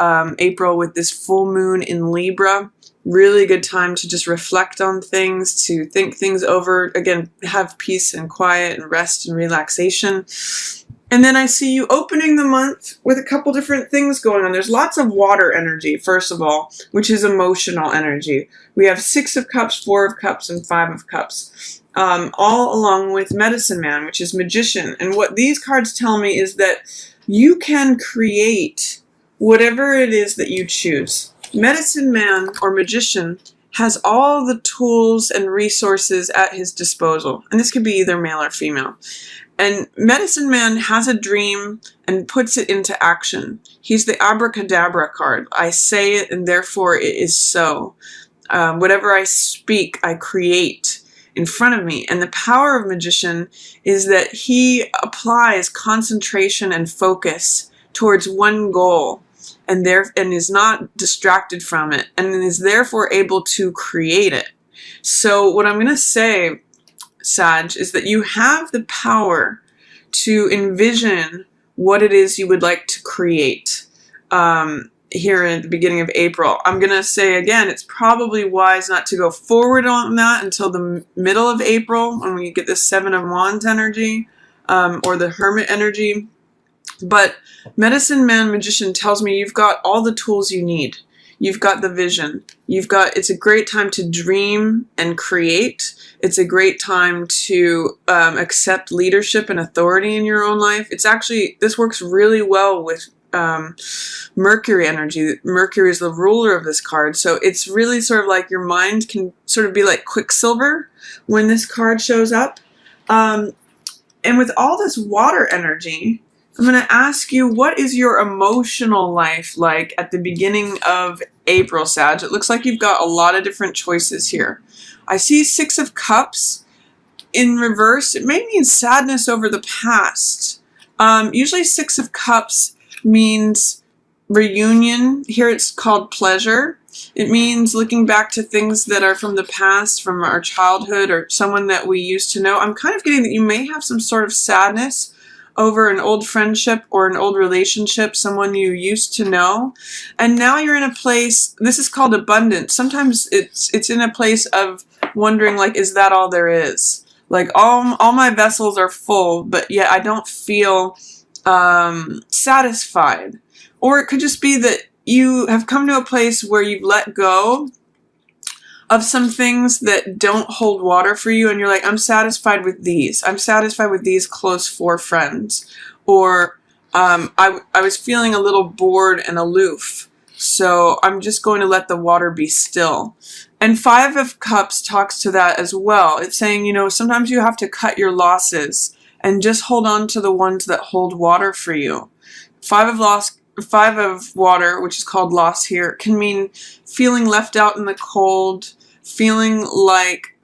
April with this full moon in Libra. Really good time to just reflect on things, to think things over. Again, have peace and quiet and rest and relaxation. And then I see you opening the month with a couple different things going on. There's lots of water energy, first of all, which is emotional energy. We have 6 of Cups, 4 of Cups, and 5 of Cups, all along with Medicine Man, which is Magician. And what these cards tell me is that you can create whatever it is that you choose. Medicine Man or Magician has all the tools and resources at his disposal. And this could be either male or female. And Medicine Man has a dream and puts it into action. He's the abracadabra card. I say it and therefore it is so. Whatever I speak, I create in front of me. And the power of Magician is that he applies concentration and focus towards one goal and is not distracted from it and is therefore able to create it. So what I'm going to say, Sag, is that you have the power to envision what it is you would like to create here at the beginning of April. I'm going to say again, it's probably wise not to go forward on that until the middle of April when we get the 7 of Wands energy or the Hermit energy. But Medicine Man Magician tells me you've got all the tools you need. You've got the vision. It's a great time to dream and create. It's a great time to accept leadership and authority in your own life. This works really well with Mercury energy. Mercury is the ruler of this card. So it's really sort of like your mind can sort of be like Quicksilver when this card shows up. And with all this water energy, I'm going to ask you, what is your emotional life like at the beginning of April, Sag? It looks like you've got a lot of different choices here. I see 6 of Cups in reverse. It may mean sadness over the past. Usually 6 of Cups means reunion. Here it's called pleasure. It means looking back to things that are from the past, from our childhood, or someone that we used to know. I'm kind of getting that you may have some sort of sadness over an old friendship or an old relationship, someone you used to know. And now you're in a place, this is called abundance. Sometimes it's in a place of wondering, like, is that all there is? Like, all my vessels are full, but yet I don't feel satisfied. Or it could just be that you have come to a place where you've let go of some things that don't hold water for you, and you're like, I'm satisfied with these. I'm satisfied with these close 4 friends. Or I was feeling a little bored and aloof, so I'm just going to let the water be still. And 5 of Cups talks to that as well. It's saying, sometimes you have to cut your losses and just hold on to the ones that hold water for you. 5 of water, which is called loss here, can mean feeling left out in the cold, feeling like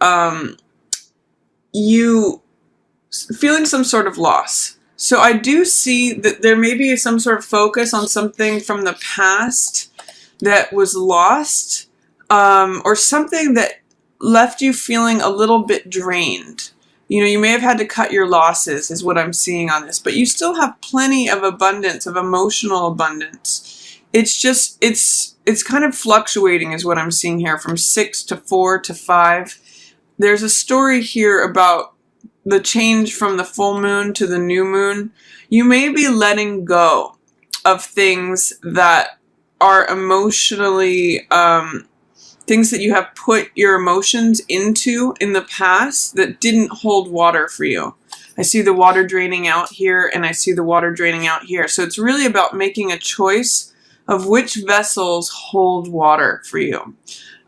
feeling some sort of loss. So I do see that there may be some sort of focus on something from the past that was lost, or something that left you feeling a little bit drained. You may have had to cut your losses, is what I'm seeing on this, but you still have plenty of abundance, of emotional abundance. It's just, it's kind of fluctuating is what I'm seeing here, from 6 to 4 to 5. There's a story here about the change from the full moon to the new moon. You may be letting go of things that are emotionally, things that you have put your emotions into in the past that didn't hold water for you. I see the water draining out here, and I see the water draining out here. So it's really about making a choice of which vessels hold water for you.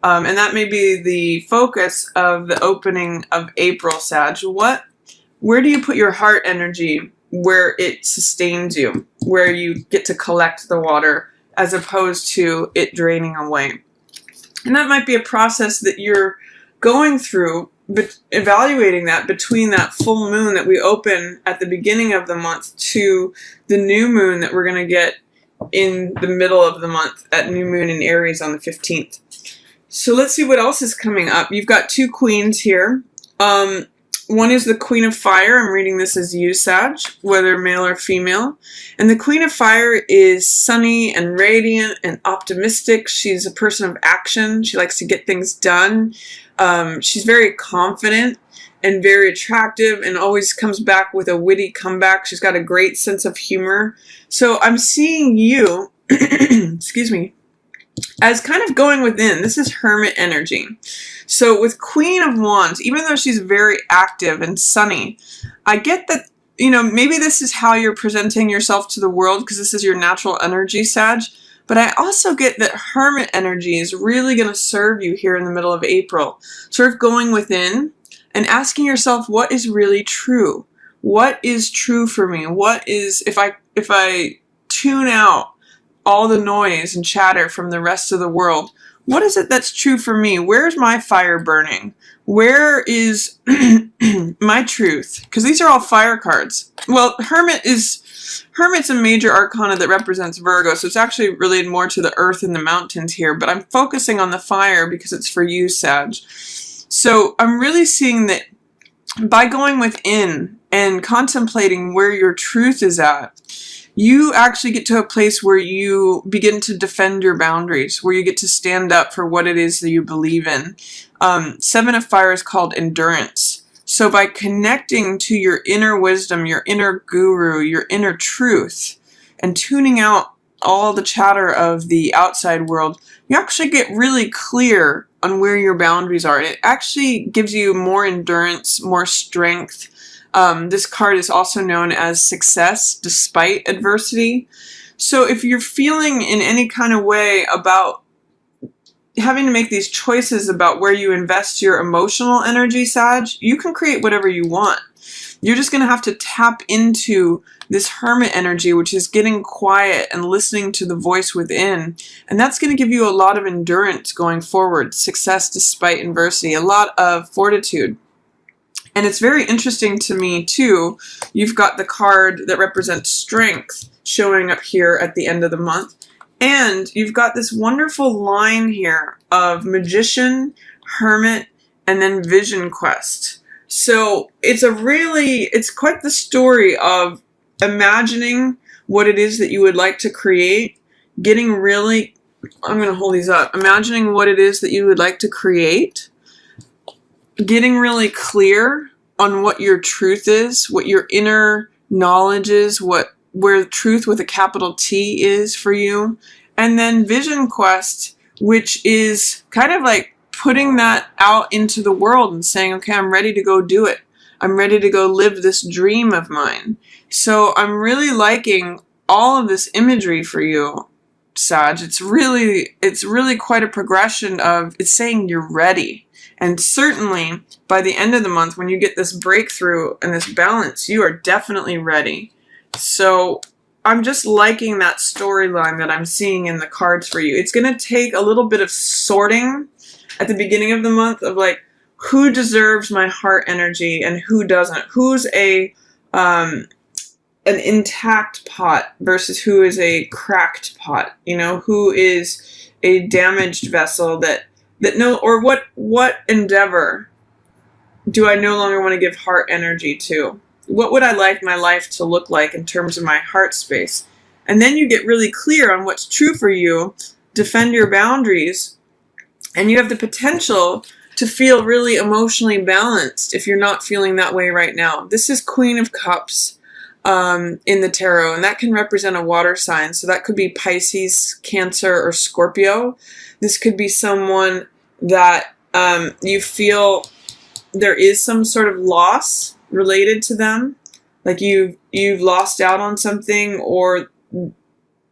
And that may be the focus of the opening of April, Sag. Where do you put your heart energy where it sustains you, where you get to collect the water as opposed to it draining away? And that might be a process that you're going through, but evaluating that between that full moon that we open at the beginning of the month to the new moon that we're going to get in the middle of the month at new moon in Aries on the 15th. So let's see what else is coming up. You've got 2 queens here. One is the Queen of Fire. I'm reading this as you, Sag, whether male or female. And the Queen of Fire is sunny and radiant and optimistic. She's a person of action. She likes to get things done. She's very confident and very attractive and always comes back with a witty comeback. She's got a great sense of humor. So I'm seeing you, excuse me, as kind of going within. This is Hermit energy. So with Queen of Wands, even though she's very active and sunny, I get that, you know, maybe this is how you're presenting yourself to the world because this is your natural energy, Sag. But I also get that Hermit energy is really going to serve you here in the middle of April. Sort of going within and asking yourself, what is really true? What is true for me? What is, if I tune out all the noise and chatter from the rest of the world, what is it that's true for me? Where's my fire burning? Where is my truth? Because these are all fire cards. Well, Hermit's a major arcana that represents Virgo, so it's actually related more to the earth and the mountains here, but I'm focusing on the fire because it's for you, Sag. So I'm really seeing that by going within and contemplating where your truth is at, you actually get to a place where you begin to defend your boundaries, where you get to stand up for what it is that you believe in. Seven of Fire is called endurance. So by connecting to your inner wisdom, your inner guru, your inner truth, and tuning out all the chatter of the outside world, you actually get really clear on where your boundaries are. It actually gives you more endurance, more strength. This card is also known as success despite adversity. So if you're feeling in any kind of way about having to make these choices about where you invest your emotional energy, Sag, you can create whatever you want. You're just going to have to tap into this Hermit energy, which is getting quiet and listening to the voice within. And that's going to give you a lot of endurance going forward, success despite adversity, a lot of fortitude. And it's very interesting to me, too, you've got the card that represents strength showing up here at the end of the month. And you've got this wonderful line here of Magician, Hermit, and then Vision Quest. So it's quite the story of imagining what it is that you would like to create, getting really, I'm going to hold these up, imagining what it is that you would like to create, getting really clear on what your truth is, what your inner knowledge is, where truth with a capital T is for you. And then Vision Quest, which is kind of like putting that out into the world and saying, okay, I'm ready to go do it. I'm ready to go live this dream of mine. So I'm really liking all of this imagery for you, Sag. It's really quite a progression of, it's saying you're ready. And certainly by the end of the month, when you get this breakthrough and this balance, you are definitely ready. So I'm just liking that storyline that I'm seeing in the cards for you. It's going to take a little bit of sorting at the beginning of the month of like, who deserves my heart energy and who doesn't? Who's an intact pot versus who is a cracked pot? You know, who is a damaged vessel what endeavor do I no longer want to give heart energy to? What would I like my life to look like in terms of my heart space? And then you get really clear on what's true for you, defend your boundaries, and you have the potential to feel really emotionally balanced if you're not feeling that way right now. This is Queen of Cups in the tarot, and that can represent a water sign. So that could be Pisces, Cancer, or Scorpio. This could be someone that you feel there is some sort of loss related to them, like you've lost out on something, or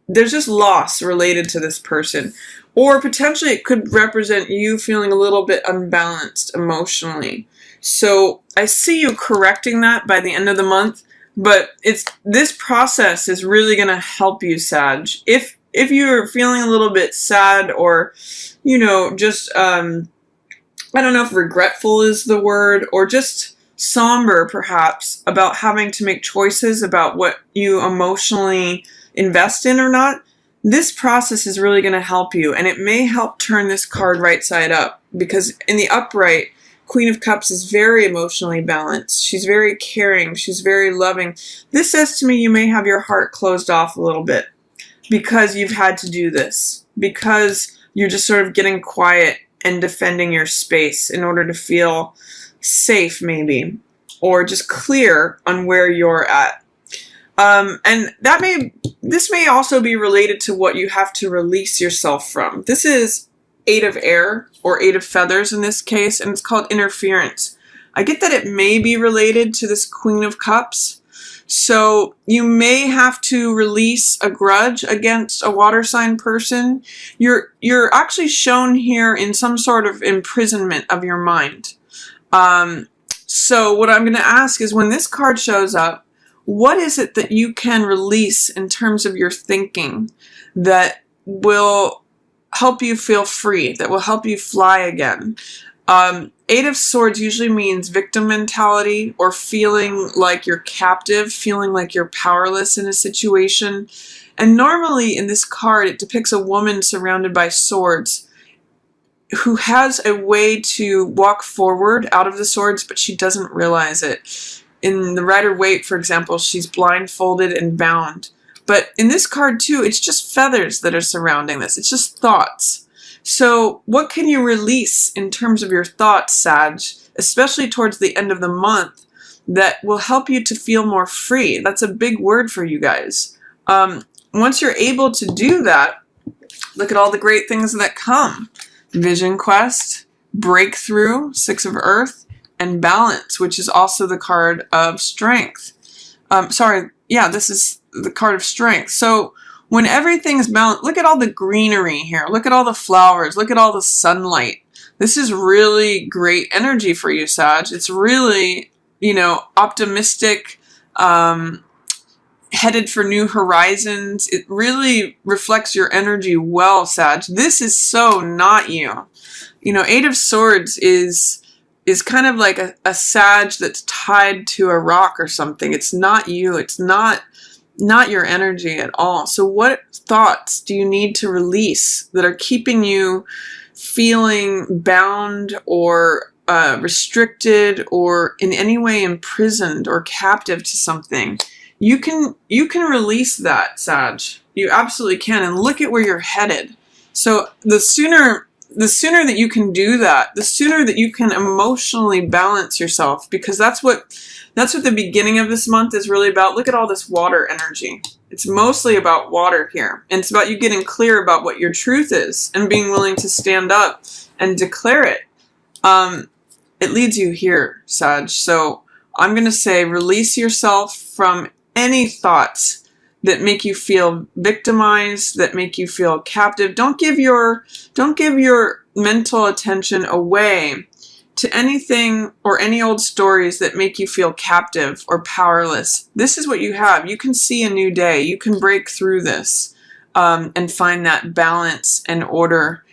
there's just loss related to this person. Or potentially it could represent you feeling a little bit unbalanced emotionally. So I see you correcting that by the end of the month, but this process is really going to help you, Sag. If you're feeling a little bit sad or, you know, just, I don't know if regretful is the word, or just somber perhaps about having to make choices about what you emotionally invest in or not, this process is really going to help you, and it may help turn this card right side up, because in the upright, Queen of Cups is very emotionally balanced. She's very caring. She's very loving. This says to me you may have your heart closed off a little bit because you've had to do this, because you're just sort of getting quiet and defending your space in order to feel safe, maybe, or just clear on where you're at. And this may also be related to what you have to release yourself from. This is 8 of air, or 8 of feathers in this case, and it's called interference. I get that it may be related to this Queen of Cups. So you may have to release a grudge against a water sign person. You're actually shown here in some sort of imprisonment of your mind. So what I'm going to ask is, when this card shows up, what is it that you can release in terms of your thinking that will help you feel free, that will help you fly again? 8 of Swords usually means victim mentality, or feeling like you're captive, feeling like you're powerless in a situation. And normally in this card, it depicts a woman surrounded by swords who has a way to walk forward out of the swords, but she doesn't realize it. In the Rider-Waite, for example, she's blindfolded and bound. But in this card too, it's just feathers that are surrounding this. It's just thoughts. So what can you release in terms of your thoughts, Sag, especially towards the end of the month, that will help you to feel more free? That's a big word for you guys. Once you're able to do that, look at all the great things that come. Vision Quest, Breakthrough, 6 of Earth, and Balance, which is also the card of strength. This is the card of strength. So when everything's balanced, look at all the greenery here. Look at all the flowers. Look at all the sunlight. This is really great energy for you, Sag. It's really, optimistic, headed for new horizons. It really reflects your energy well, Sag. This is so not you. 8 of Swords is kind of like a Sag that's tied to a rock or something. It's not you. It's not your energy at all. So what thoughts do you need to release that are keeping you feeling bound or restricted or in any way imprisoned or captive to something? You can release that, Sag. You absolutely can. And look at where you're headed. So the sooner that you can do that, the sooner that you can emotionally balance yourself, because that's what the beginning of this month is really about. Look at all this water energy. It's mostly about water here. And it's about you getting clear about what your truth is and being willing to stand up and declare it. It leads you here, Sag. So I'm going to say release yourself from any thoughts that make you feel victimized, that make you feel captive. Don't give your mental attention away to anything or any old stories that make you feel captive or powerless. This is what you have. You can see a new day. You can break through this and find that balance and order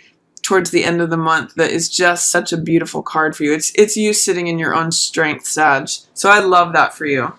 towards the end of the month. That is just such a beautiful card for you. It's you sitting in your own strength, Sag. So I love that for you.